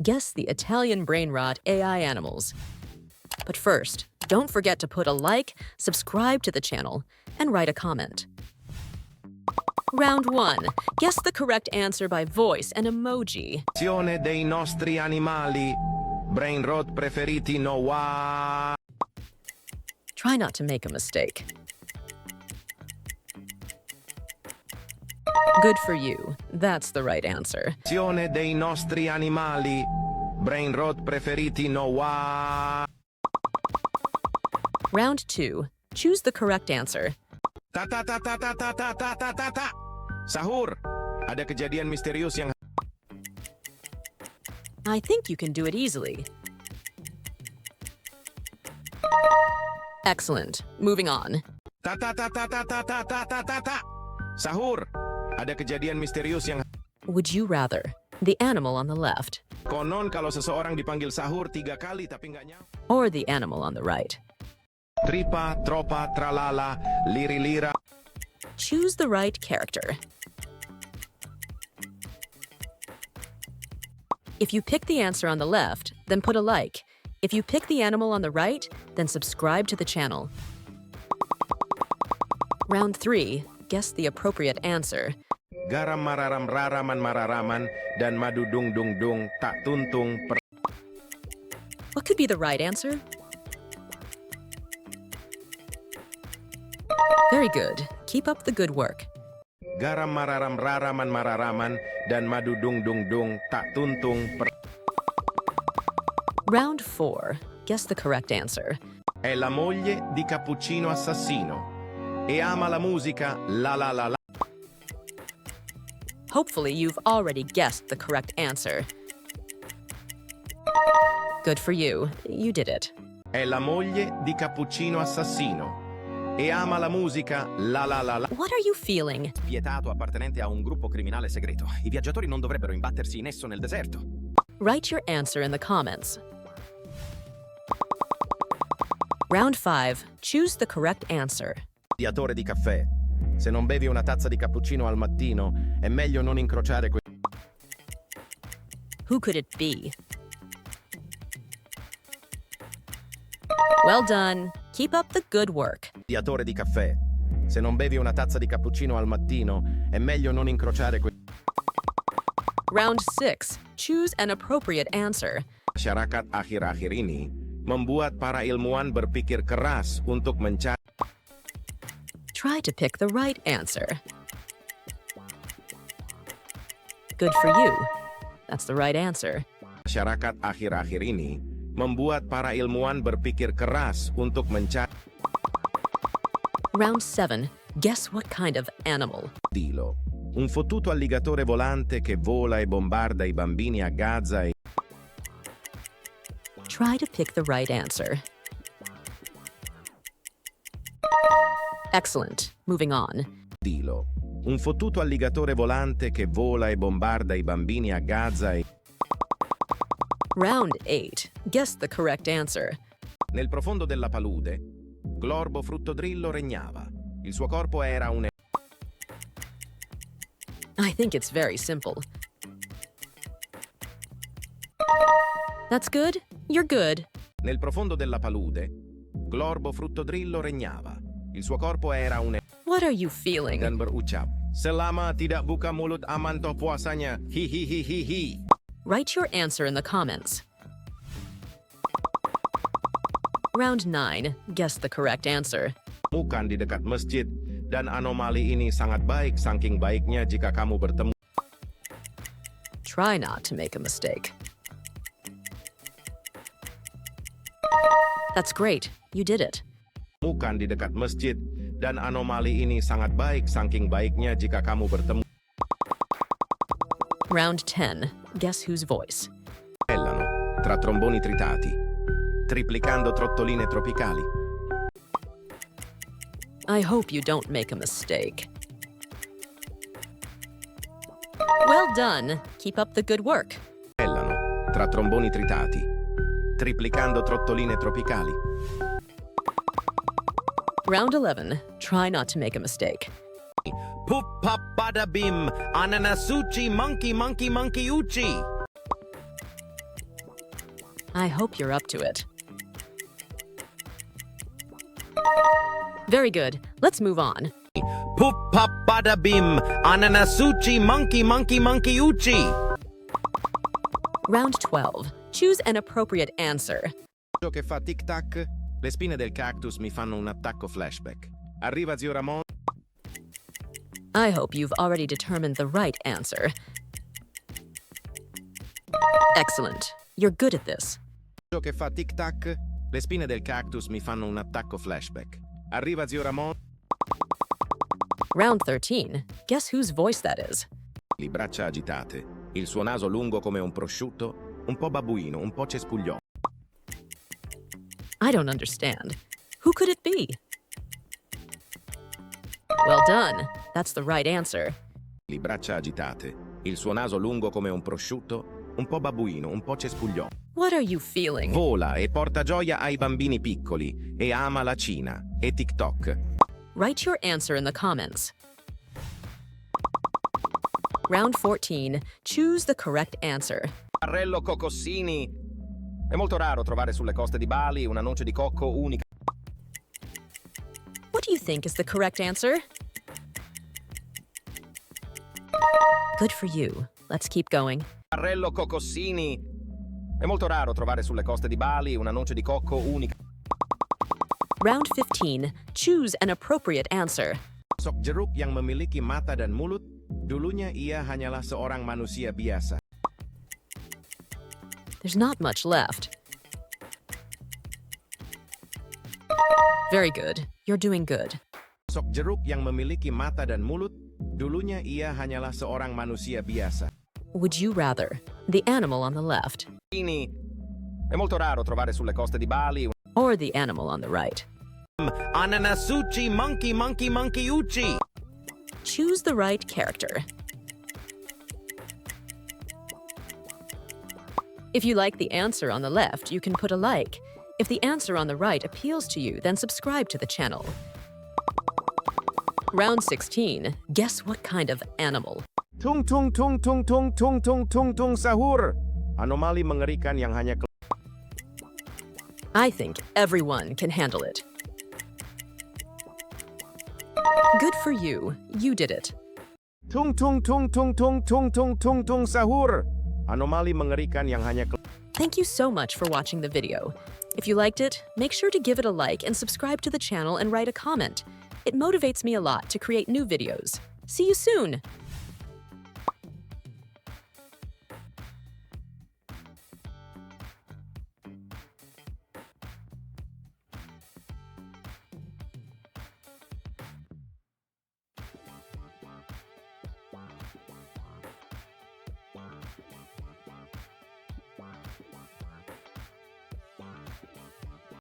Guess the Italian brain rot AI animals. But first, don't forget to put a like, subscribe to the channel, and write a comment. Round 1. Guess the correct answer by voice and emoji. Dei nostri animali. BRAINROT preferiti no wa. Try not to make a mistake. Good for you. That's the right answer. Dei nostri animali. BRAINROT preferiti no wa. Round 2. Choose the correct answer. Ta ta ta ta ta ta ta ta ta ta ta. Sahur. Ada kejadian misterius yang I think you can do it easily. Excellent. Moving on. ta ta ta ta ta ta ta ta ta ta ta. Sahur. Ada kejadian misterius yang Would you rather? The animal on the left konon kalau seseorang dipanggil sahur 3 kali tapi nggak nyawa. or the animal on the right? Tripa, tropa, tralala, liri-lira. Choose the right character. If you pick the answer on the left, then put a like. If you pick the animal on the right, then subscribe to the channel. Round 3. Guess the appropriate answer. Garam mararam raraman mararaman dan madu dung dung dung tak tuntung per. What could be the right answer? Very good. Keep up the good work. Garam mararam raraman mararaman dan madu dung dung dung tak tuntung per. Round 4. Guess the correct answer. È la moglie di Cappuccino Assassino e ama la musica la la la la. Hopefully you've already guessed the correct answer. Good for you. You did it. È la moglie di Cappuccino Assassino e ama la musica la la la la. What are you feeling? Spietato appartenente a un gruppo criminale segreto. I viaggiatori non dovrebbero imbattersi in esso nel deserto. Write your answer in the comments. Round 5. Choose the correct answer. Diatore di caffè. Se non bevi una tazza di cappuccino al mattino, è meglio non incrociare Who could it be? Well done. Keep up the good work. Diatore di caffè. Se non bevi una tazza di cappuccino al mattino, è meglio non incrociare Round 6. Choose an appropriate answer. Masyarakat akhir-akhir ini membuat para ilmuwan berpikir keras untuk mencari. Try to pick the right answer. Good for you. That's the right answer. Masyarakat akhir-akhir ini membuat para ilmuwan berpikir keras untuk mencari. Round 7. Guess what kind of animal? Dilo. Un fottuto alligatore volante che vola e bombarda i bambini a Gaza e. Try to pick the right answer. Excellent. Moving on. Dilo. Un fottuto alligatore volante che vola e bombarda i bambini a Gaza e. Round 8. Guess the correct answer. Nel profondo della palude, Glorbo Fruttodrillo regnava. Il suo corpo era un. I think it's very simple. That's good. You're good. Nel profondo della palude, Glorbo Fruttodrillo regnava. Il suo corpo era un. What are you feeling? Dan berucap, selama tidak buka mulut aman toh puasanya. Hi hi hi hi hi. Write your answer in the comments. Round 9. Guess the correct answer. Bukan di dekat masjid, dan anomali ini sangat baik saking baiknya jika kamu bertemu. Try not to make a mistake. That's great. You did it. Bukan di dekat masjid, dan anomali ini sangat baik saking baiknya jika kamu bertemu. Round 10. Guess whose voice? Bellano, tra tromboni tritati, triplicando trottoline tropicali. I hope you don't make a mistake. Well done. Keep up the good work. Bellano, tra tromboni tritati, triplicando trottoline tropicali. Round 11. Try not to make a mistake. Poop pop bada bim, ananasuchi monkey monkey monkey uchi. I hope you're up to it. Very good. Let's move on. Poop pop bada bim, ananasuchi monkey monkey monkey uchi. Round 12. Choose an appropriate answer. Che fa tic tac, le spine del cactus mi fanno un attacco flashback. Arriva zio Ramon. I hope you've already determined the right answer. Excellent. You're good at this. Che fa tic tac, le spine del cactus mi fanno un attacco flashback. Arriva zio Ramon. Round 13. Guess whose voice that is? Le braccia agitate, il suo naso lungo come un prosciutto, un po' babbuino, un po' cespuglione. I don't understand. Who could it be? Well done. That's the right answer. Le braccia agitate, il suo naso lungo come un prosciutto, un po' babbuino, un po' cespuglione. What are you feeling? Vola e porta gioia ai bambini piccoli e ama la Cina e TikTok. Write your answer in the comments. Round 14. Choose the correct answer. Barrello cocossini. È molto raro trovare sulle coste di Bali una noce di cocco unica. What do you think is the correct answer? Good for you. Let's keep going. Barrello cocossini. È molto raro trovare sulle coste di Bali una noce di cocco unica. Round 15. Choose an appropriate answer. Sok jeruk yang memiliki mata dan mulut, dulunya ia hanyalah seorang manusia biasa. There's not much left. Very good. You're doing good. Sok jeruk yang memiliki mata dan mulut, dulunya ia hanyalah seorang manusia biasa. Would you rather? The animal on the left Ini è molto raro trovare sulle coste di Bali or the animal on the right? Ananasuchi monkey monkey monkey uchi. Choose the right character. If you like the answer on the left, you can put a like. If the answer on the right appeals to you, then subscribe to the channel. Round 16. Guess what kind of animal? Tung tung tung tung tung tung tung tung tung sahur. Anomali mengerikan yang hanya I think everyone can handle it. Good for you. You did it. tung tung tung tung tung tung tung tung tung sahur. Anomali mengerikan yang hanya Thank you so much for watching the video. If you liked it, make sure to give it a like and subscribe to the channel and write a comment. It motivates me a lot to create new videos. See you soon!